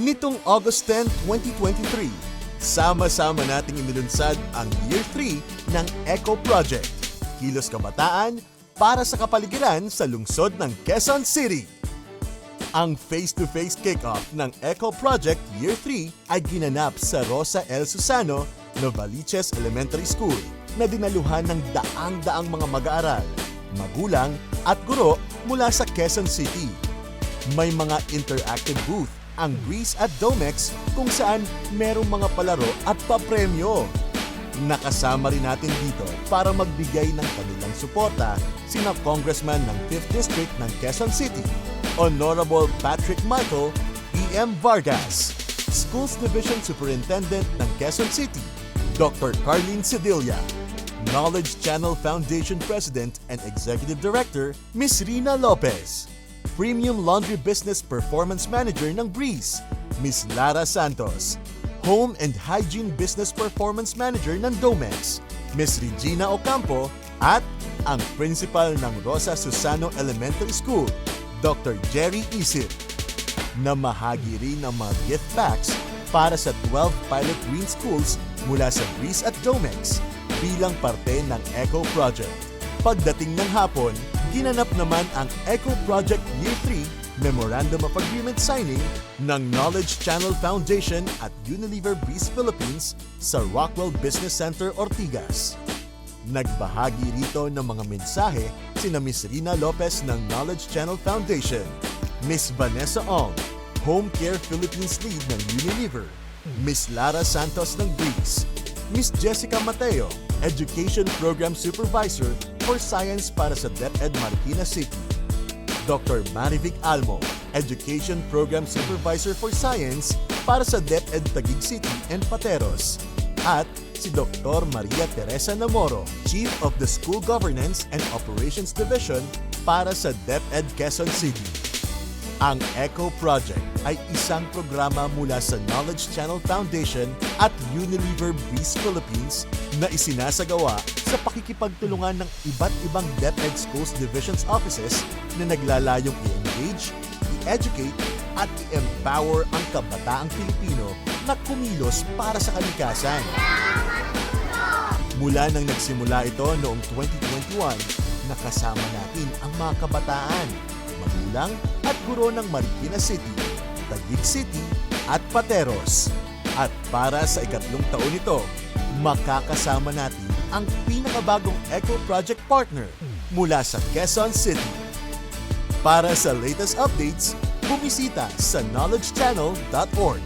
Nitong August 10, 2023, sama-sama nating inilunsad ang Year 3 ng EcoProject, Kilos Kabataan para sa Kapaligiran sa lungsod ng Quezon City. Ang face-to-face kick-off ng EcoProject Year 3 ay ginanap sa Rosa L. Susano, Novaliches Elementary School na dinaluhan ng daang-daang mga mag-aaral, magulang at guro mula sa Quezon City. May mga interactive booth ang Breeze at Domex kung saan merong mga palaro at papremyo. Nakasama rin natin dito para magbigay ng kanilang suporta sina Congressman ng 5th District ng Quezon City, Honorable Patrick Michael E.M. Vargas, Schools Division Superintendent ng Quezon City, Dr. Carlene Cedilla, Knowledge Channel Foundation President and Executive Director, Ms. Rina Lopez, Premium Laundry Business Performance Manager ng Breeze, Ms. Lara Santos, Home and Hygiene Business Performance Manager ng Domex, Ms. Regina Ocampo, at ang Principal ng Rosa Susano Elementary School, Dr. Jerry Isip. Namahagi rin ang mga gift packs para sa 12 pilot green schools mula sa Breeze at Domex bilang parte ng EcoProject. Pagdating ng hapon, ginanap naman ang EcoProject Year 3 Memorandum of Agreement signing ng Knowledge Channel Foundation at Unilever Breeze Philippines sa Rockwell Business Center, Ortigas. Nagbahagi rito ng mga mensahe sina Ms. Rina Lopez ng Knowledge Channel Foundation, Ms. Vanessa Ong, Home Care Philippines Lead ng Unilever, Ms. Lara Santos ng Breeze, Ms. Jessica Mateo, Education Program Supervisor for Science para sa DepEd Marikina City, Dr. Marivic Almo, Education Program Supervisor for Science para sa DepEd Taguig City and Pateros, at si Dr. Maria Teresa Namoro, Chief of the School Governance and Operations Division para sa DepEd Quezon City. Ang EcoProject ay isang programa mula sa Knowledge Channel Foundation at Unilever Breeze Philippines na isinasagawa sa pakikipagtulungan ng iba't ibang DepEd Schools Divisions Offices na naglalayong i-engage, i-educate at i-empower ang kabataang Pilipino na kumilos para sa kalikasan. Mula nang nagsimula ito noong 2021, nakasama natin ang mga kabataan, magulang at guro ng Marikina City, Taguig City at Pateros. At para sa ikatlong taon nito, makakasama natin ang pinakabagong EcoProject partner mula sa Quezon City. Para sa latest updates, bumisita sa knowledgechannel.org.